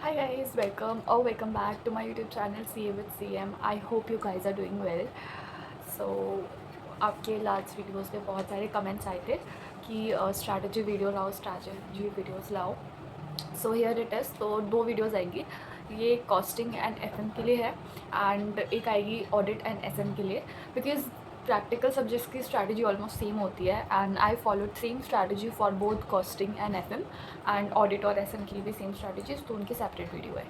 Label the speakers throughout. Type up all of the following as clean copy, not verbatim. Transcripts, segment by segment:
Speaker 1: Hi guys, welcome back to my YouTube channel CA with CM. I hope you guys are doing well. So आपके last videos पे बहुत सारे comments आए थे कि strategy video लाओ, स्ट्रैटेजी वीडियोस लाओ. So here it is. तो दो वीडियोस आएगी. ये कॉस्टिंग एंड एफएम के लिए है एंड एक आएगी ऑडिट एंड एसएम के लिए, बिकॉज प्रैक्टिकल सब्जेक्ट्स की स्ट्रैटेजी ऑलमोस्ट सेम होती है and I followed same strategy for both costing and FM and audit और एसएम की भी सेम स्ट्रैटेजीज, तो उनकी सेपरेट वीडियो है.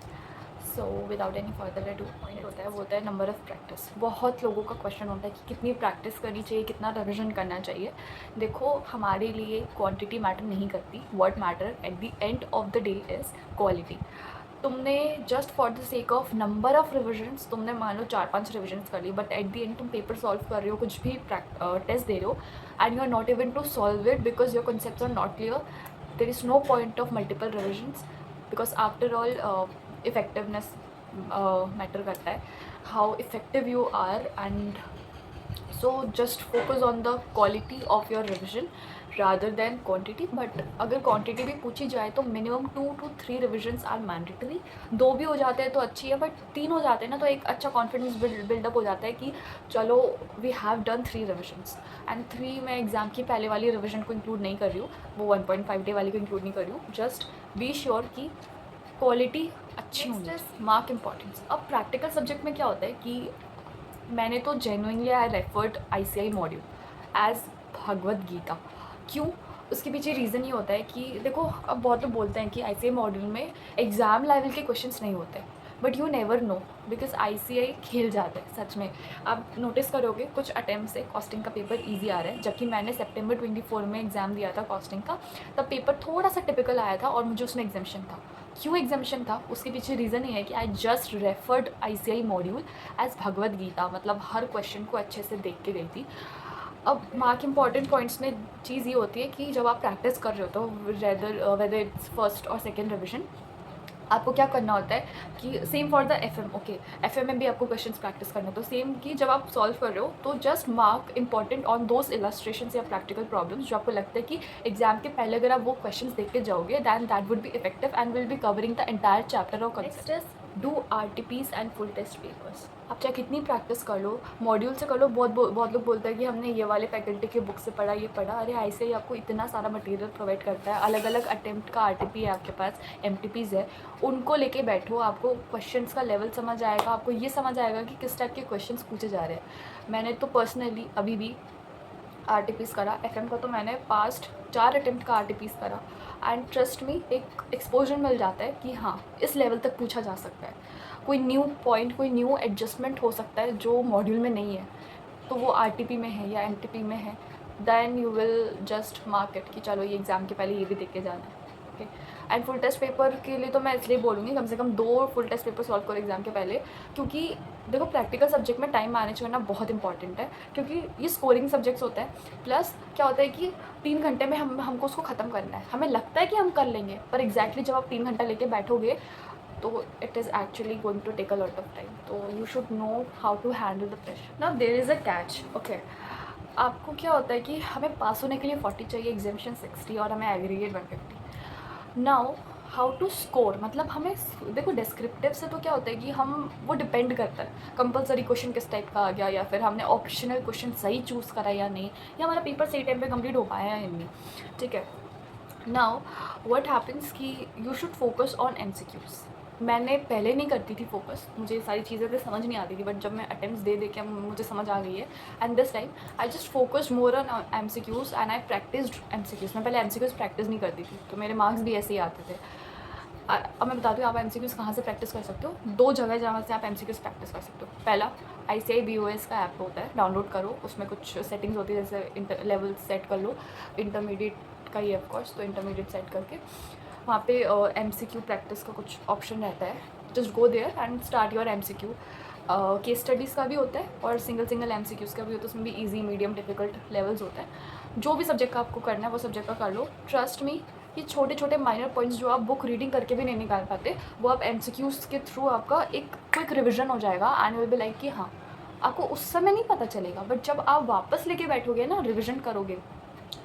Speaker 1: So without any further edu point होता है नंबर ऑफ़ प्रैक्टिस. बहुत लोगों का क्वेश्चन होता है कि कितनी प्रैक्टिस करनी चाहिए, कितना रिविजन करना चाहिए. देखो, हमारे लिए क्वांटिटी मैटर नहीं करती. What matter at the end of the day is quality. तुमने just for the sake of number of revisions तुमने मान लो 4-5 रिविजन्स कर ली, बट एट द एंड तुम पेपर सॉल्व कर रहे हो, कुछ भी टेस्ट दे रहे हो and you are not able to solve it because your concepts are not clear. There is no point of multiple revisions because after all effectiveness matter करता है, how effective you are. And so just focus on the quality of your revision rather than quantity. But अगर quantity भी पूछी जाए तो minimum 2 to 3 revisions are mandatory. 2 भी हो जाते हैं तो अच्छी है, बट 3 हो जाते हैं ना तो एक अच्छा कॉन्फिडेंस बिल्डअप हो जाता है कि चलो we have done 3 revisions. And 3 मैं एग्ज़ाम की पहले वाली रिविजन को इंक्लूड नहीं कर रही हूँ, वो 1.5 डे वाली को इंक्लूड नहीं कर रही हूँ. जस्ट बी श्योर कि क्वालिटी अच्छी होनी चाहिए. Mark importance. अब प्रैक्टिकल सब्जेक्ट में क्या होता है कि मैंने तो genuinely I referred ICI module as Bhagavad Gita. क्यों? उसके पीछे रीज़न ये होता है कि देखो, अब बहुत लोग बोलते हैं कि ICI मॉड्यूल में एग्ज़ाम लेवल के क्वेश्चंस नहीं होते, but you never know because ICI खेल जाता है सच में. आप नोटिस करोगे कुछ अटैम्प्ट से कॉस्टिंग का पेपर ईजी आ रहा है, जबकि मैंने सितंबर 24 में एग्ज़ाम दिया था कॉस्टिंग का. तब पेपर थोड़ा सा टिपिकल आया था और मुझे उसमें एग्जामेशन था. क्यों एग्जामेशन था? उसके पीछे रीज़न ये है कि I just referred ICI module as Bhagavad Gita, मतलब हर क्वेश्चन को अच्छे से देख के गई थी. अब मार्क इम्पॉर्टेंट पॉइंट्स में चीज़ ये होती है कि जब आप प्रैक्टिस कर रहे हो तो वेदर इट्स फर्स्ट और सेकेंड रिविजन, आपको क्या करना होता है कि same for the FM. Okay, FM में भी आपको क्वेश्चंस प्रैक्टिस करने, तो सेम कि जब आप सॉल्व कर रहे हो तो just mark important on those illustrations या प्रैक्टिकल प्रॉब्लम्स जो आपको लगता है कि एग्जाम के पहले अगर आप वो क्वेश्चंस देख के जाओगे than that would be effective and will be covering the entire chapter और concept. Do RTPs and full test papers. आप चाहे कितनी प्रैक्टिस कर लो, मॉड्यूल से कर लो. बहुत लोग बोलते हैं कि हमने ये वाले फैकल्टी की बुक से पढ़ा, ये पढ़ा. अरे ऐसे ही आपको इतना सारा मटेरियल प्रोवाइड करता है. अलग अलग अटेम्प्ट का RTP है आपके पास, MTPs है, उनको लेके बैठो. आपको क्वेश्चंस का लेवल समझ आएगा, आपको ये समझ आएगा कि किस टाइप के क्वेश्चंस पूछे जा रहे हैं. मैंने तो पर्सनली अभी भी RTPs करा. FM का तो मैंने पास्ट 4 अटेम्प्ट का RTPs करा एंड ट्रस्ट मी एक एक्सपोजर मिल जाता है कि हाँ इस लेवल तक पूछा जा सकता है. कोई न्यू पॉइंट, कोई न्यू एडजस्टमेंट हो सकता है जो मॉड्यूल में नहीं है, तो वो RTP में है या MTP में है. Then you will just mark it कि चलो ये एग्ज़ाम के पहले ये भी देख के जाना है. Okay. And full test paper के लिए तो मैं इसलिए बोलूँगी कम से कम 2 फुल टेस्ट पेपर सॉल्व करो एग्ज़ाम के पहले, क्योंकि देखो प्रैक्टिकल सब्जेक्ट में टाइम मैनेज करना बहुत इंपॉर्टेंट है, क्योंकि ये स्कोरिंग सब्जेक्ट्स होते हैं. प्लस क्या होता है कि 3 घंटे में हमको उसको ख़त्म करना है. हमें लगता है कि हम कर लेंगे, पर एग्जैक्टली जब आप 3 घंटा लेके बैठोगे तो it is actually going to take a lot of time. तो you should know how to handle the pressure. Now there is a catch. Okay, आपको क्या होता है कि हमें पास होने के लिए 40 चाहिए, एग्जामिशन 60 और हमें aggregate 150. Now how to score, मतलब हमें देखो डिस्क्रिप्टिव से तो क्या होता है कि हम वो डिपेंड करता है कंपलसरी क्वेश्चन किस टाइप का आ गया, या फिर हमने ऑप्शनल क्वेश्चन सही चूज़ करा या नहीं, या हमारा पेपर सही टाइम पे कंप्लीट हो पाया या नहीं. ठीक है. नाउ व्हाट हैपन्स कि you should focus on MCQs. मैंने पहले नहीं करती थी फोकस, मुझे सारी चीज़ें तो समझ नहीं आती थी, बट जब मैं अटेम्प्ट्स दे के मुझे समझ आ गई है. And this time I just focused more on MCQs and I practised MCQs. मैं पहले MCQs प्रैक्टिस नहीं करती थी तो मेरे मार्क्स भी ऐसे ही आते थे. अब मैं बताती हूँ आप MCQs कहाँ से प्रैक्टिस कर सकते हो. 2 जगह जहाँ से आप MCQs प्रैक्टिस कर सकते हो. पहला, ICI BOS का ऐप होता है, डाउनलोड करो. उसमें कुछ सेटिंग्स होती है, जैसे लेवल सेट कर लो. इंटरमीडिएट का ही ऑफकोर्स, तो इंटरमीडिएट सेट करके वहाँ पे MCQ प्रैक्टिस का कुछ ऑप्शन रहता है. Just go there and start your MCQ. Case studies का भी होता है और सिंगल MCQs का भी होता है. उसमें भी ईजी, मीडियम, डिफ़िकल्ट लेवल्स होते हैं. जो भी सब्जेक्ट का आपको करना है वो सब्जेक्ट का कर लो. ट्रस्ट मी, ये छोटे छोटे माइनर पॉइंट्स जो आप बुक रीडिंग करके भी नहीं निकाल पाते, वो आप MCQs के थ्रू आपका एक क्विक रिविजन हो जाएगा. एंड विल बी लाइक कि हाँ, आपको उस समय नहीं पता चलेगा, बट जब आप वापस लेके बैठोगे ना, रिविजन करोगे,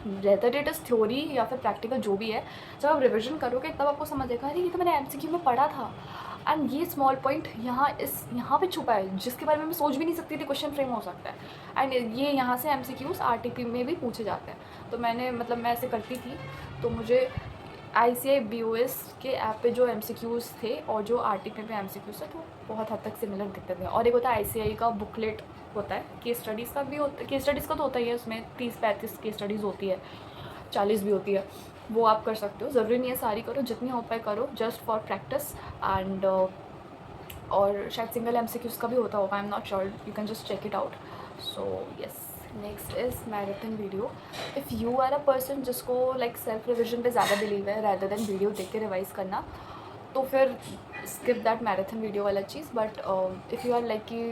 Speaker 1: रेदर इट इज़ थ्योरी या फिर प्रैक्टिकल जो भी है, जब आप रिविजन करोगे तब आपको समझ आएगा अरे ये तो मैंने एमसीक्यू में पढ़ा था। एंड ये स्मॉल पॉइंट यहाँ पे छुपा है जिसके बारे में मैं सोच भी नहीं सकती थी क्वेश्चन फ्रेम हो सकता है। एंड ये यहाँ से एमसीक्यूज आरटीपी में भी पूछे जाते हैं। तो मैं ऐसे करती थी, तो मुझे ICAI BOS के ऐप पे जो एमसीक्यूज थे और जो आरटीपी में एमसीक्यूज थे तो बहुत हद तक सिमिलर दिखते थे। और एक होता है ICAI का बुकलेट होता है, केस स्टडीज़ का भी होता है, केस स्टडीज़ का तो होता ही है, उसमें 30-35 केस स्टडीज़ होती है, 40 भी होती है, वो आप कर सकते हो। ज़रूरी नहीं है सारी करो, जितनी हो पाए करो, जस्ट फॉर प्रैक्टिस। एंड और शायद सिंगल एमसीक्यूज का भी होता होगा, I am not sure, you can just check it out. So yes, next is marathon video. If you are a person जिसको लाइक सेल्फ रिविजन पे ज़्यादा बिलीव है रैदर देन वीडियो देख के रिवाइज़ करना, तो फिर स्किप दैट मैराथन वीडियो वाला चीज़। But if you are like कि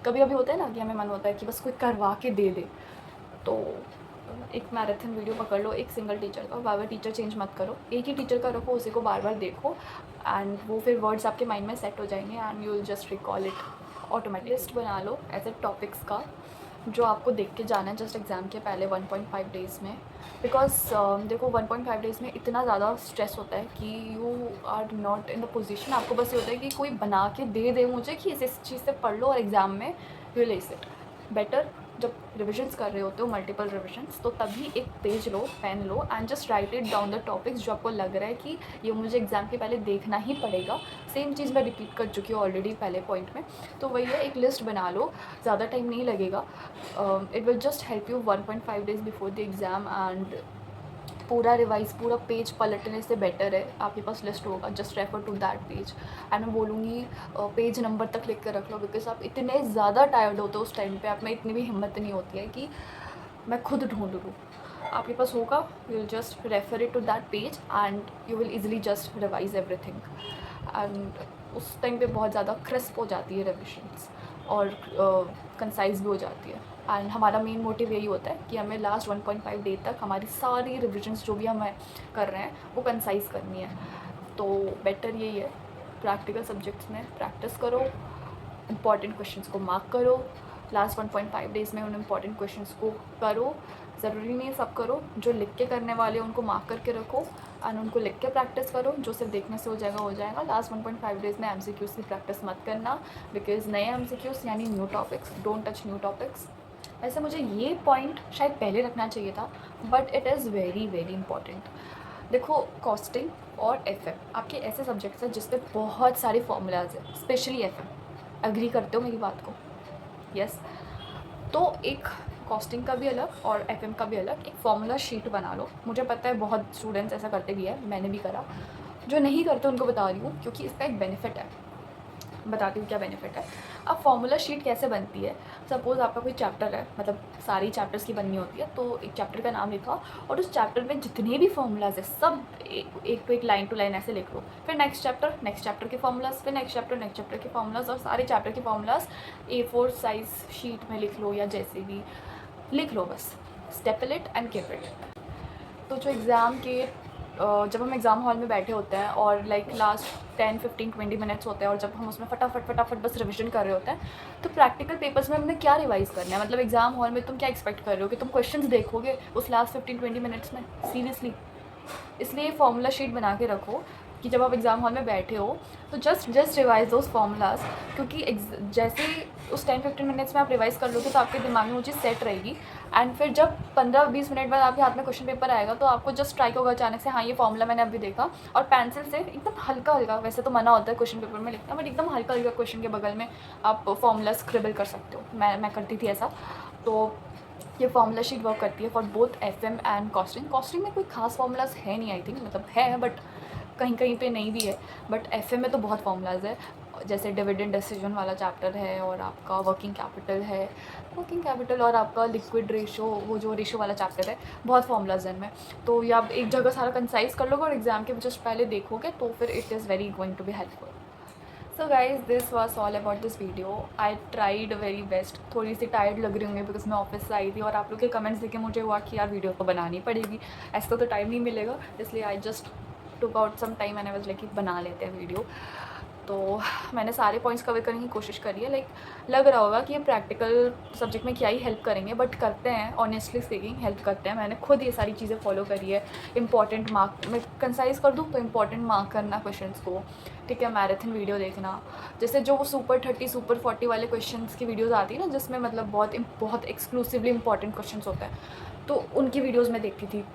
Speaker 1: कभी कभी होता है ना कि हमें मन होता है कि बस कोई करवा के दे दे, तो एक मैराथन वीडियो पकड़ लो, एक सिंगल टीचर का, बार बार टीचर चेंज मत करो, एक ही टीचर का रखो, उसी को बार बार देखो, एंड वो फिर वर्ड्स आपके माइंड में सेट हो जाएंगे and you will just recall it automatic. List बना लो एज ए टॉपिक्स का जो आपको देख के जाना है जस्ट एग्ज़ाम के पहले 1.5 डेज़ में। बिकॉज देखो 1.5 डेज़ में इतना ज़्यादा स्ट्रेस होता है कि you are not in the position, आपको बस ये होता है कि कोई बना के दे मुझे कि इस चीज़ से पढ़ लो और एग्ज़ाम में you will ace it. Better जब रिविजन्स कर रहे होते हो, मल्टीपल रिविजन्स, तो तभी एक पेज लो, पेन लो and just write it down the topics जो आपको लग रहा है कि ये मुझे एग्ज़ाम के पहले देखना ही पड़ेगा। सेम चीज़ मैं रिपीट कर चुकी हूँ ऑलरेडी पहले पॉइंट में, तो वही है, एक लिस्ट बना लो, ज़्यादा टाइम नहीं लगेगा। It will just help you 1.5 days before the exam. And पूरा रिवाइज, पूरा पेज पलटने से बेटर है आपके पास लिस्ट होगा, just refer to that page. And मैं बोलूँगी पेज नंबर तक लिख कर रख लो, बिकॉज आप इतने ज़्यादा टायर्ड होते हो उस टाइम पे, आप में इतनी भी हिम्मत नहीं होती है कि मैं खुद ढूंढ लूँ। आपके पास होगा, you will just refer it to that page and you will easily just revise everything. And उस टाइम पे बहुत ज़्यादा क्रिस्प हो जाती है रिविजन्स और कंसाइज भी हो जाती है। एंड हमारा मेन मोटिव यही होता है कि हमें लास्ट 1.5 डे तक हमारी सारी रिविजन्स जो भी हम कर रहे हैं वो कंसाइज करनी है। तो बेटर यही है, प्रैक्टिकल सब्जेक्ट्स में प्रैक्टिस करो, इंपॉर्टेंट क्वेश्चंस को मार्क करो, लास्ट 1.5 डेज़ में उन इम्पॉर्टेंट क्वेश्चंस को करो। ज़रूरी नहीं सब करो, जो लिख के करने वाले उनको मार्क करके रखो एंड उनको लिख के प्रैक्टिस करो, जो सिर्फ देखने से हो जाएगा। लास्ट 1.5 डेज़ में MCQs की प्रैक्टिस मत करना, बिकॉज नए MCQs यानी new topics, don't touch new topics. वैसे मुझे ये पॉइंट शायद पहले रखना चाहिए था, but it is very very important. देखो कॉस्टिंग और FM आपके ऐसे सब्जेक्ट्स हैं जिस पे बहुत सारे फॉर्मूलाज हैं, स्पेशली FM। एग्री करते हो मेरी बात को? यस। तो एक कॉस्टिंग का भी अलग और FM का भी अलग एक फॉर्मूला शीट बना लो। मुझे पता है बहुत स्टूडेंट्स ऐसा करते भी है, मैंने भी करा। जो नहीं करते उनको बता रही हूँ क्योंकि इसका एक बेनिफिट है, बताती हूँ क्या बेनिफिट है। अब फार्मूला शीट कैसे बनती है, सपोज़ आपका कोई चैप्टर है, मतलब सारी चैप्टर्स की बननी होती है, तो एक चैप्टर का नाम लिखा और उस चैप्टर में जितने भी फार्मूलाज है सब एक तो एक लाइन टू लाइन ऐसे लिख लो। फिर नेक्स्ट चैप्टर के फार्मूलाज, फिर नेक्स्ट चैप्टर के फार्मूलाज, और सारे चैप्टर के फार्मूलाज A4 साइज शीट में लिख लो या जैसे भी लिख लो, बस staple it and keep it. तो जो एग्ज़ाम के जब हम एग्ज़ाम हॉल में बैठे होते हैं और लाइक लास्ट 10-15-20 मिनट्स होते हैं और जब हम उसमें फटाफट बस रिविजन कर रहे होते हैं, तो प्रैक्टिकल पेपर्स में हमने क्या रिवाइज़ करना है? मतलब एग्ज़ाम हॉल में तुम क्या एक्सपेक्ट कर रहे हो कि तुम क्वेश्चंस देखोगे उस लास्ट 15-20 मिनट्स में? सीरियसली। इसलिए फार्मूला शीट बना के रखो कि जब आप एग्ज़ाम हॉल में बैठे हो तो जस्ट रिवाइज दोज फार्मूलाज, क्योंकि जैसे ही उस 10-15 मिनट्स में आप रिवाइज़ कर लोगे तो आपके दिमाग में वो चीज़ सेट रहेगी। एंड फिर जब 15-20 मिनट बाद आपके हाथ में क्वेश्चन पेपर आएगा तो आपको जस्ट स्ट्राइक होगा अचानक से, हाँ ये फार्मूला मैंने अभी देखा, और पेंसिल से एकदम हल्का, वैसे तो मना होता है क्वेश्चन पेपर में लिखना, बट एकदम हल्का क्वेश्चन के बगल में आप फार्मूला स्क्रिबल कर सकते हो। मैं करती थी ऐसा। तो ये फार्मूला शीट वर्क करती है for both FM and costing में कोई खास फार्मूलाज है नहीं, आई थिंक, मतलब है बट कहीं कहीं पे नहीं भी है। बट FM में तो बहुत फार्मूलाज है, जैसे डिविडेंड डिसीजन वाला चैप्टर है और आपका वर्किंग कैपिटल और आपका लिक्विड रेशो, वो जो रेशो वाला चैप्टर है, बहुत फार्मूलाज हैं इनमें। तो ये आप एक जगह सारा कंसाइज कर लोगे और एग्ज़ाम के जस्ट पहले देखोगे तो फिर it is very going to be helpful. So guys this was all about this video. I tried very best. थोड़ी सी टायर्ड लग रही होंगी बिकॉज मैं ऑफिस से आई थी और आप लोग के कमेंट्स देखे मुझे हुआ कि यार वीडियो तो बनानी पड़ेगी, ऐसा तो टाइम नहीं मिलेगा, इसलिए I just took out some time and I was like बना लेते हैं वीडियो। तो मैंने सारे पॉइंट्स कवर करने की कोशिश करी है। लाइक लग रहा होगा कि ये प्रैक्टिकल सब्जेक्ट में क्या ही हेल्प करेंगे, बट करते हैं, ऑनेस्टली स्पीकिंग हेल्प करते हैं। मैंने खुद ये सारी चीज़ें फॉलो करी है। इंपॉर्टेंट मार्क मैं कंसाइज कर दूँ तो इंपॉर्टेंट मार्क करना क्वेश्चंस को, ठीक है। मैराथन वीडियो देखना, जैसे जो वो सुपर 30 सुपर 40 वाले क्वेश्चंस की वीडियोज़ आती है ना, जिसमें मतलब बहुत एक्सक्लूसिवली इंपॉर्टेंट क्वेश्चंस होते हैं, तो उनकी वीडियोज़ मैं देखती थी।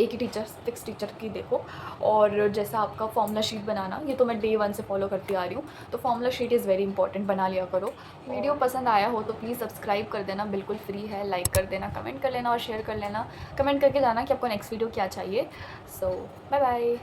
Speaker 1: एक ही टीचर, फिक्स टीचर की देखो। और जैसा आपका फॉर्मूला शीट बनाना, ये तो मैं डे 1 से फॉलो करती आ रही हूँ, तो formula sheet is very important, बना लिया करो। वीडियो पसंद आया हो तो प्लीज़ सब्सक्राइब कर देना, बिल्कुल फ्री है। लाइक कर देना, कमेंट कर लेना और शेयर कर लेना। कमेंट करके जाना कि आपको नेक्स्ट वीडियो क्या चाहिए। सो बाय बाय।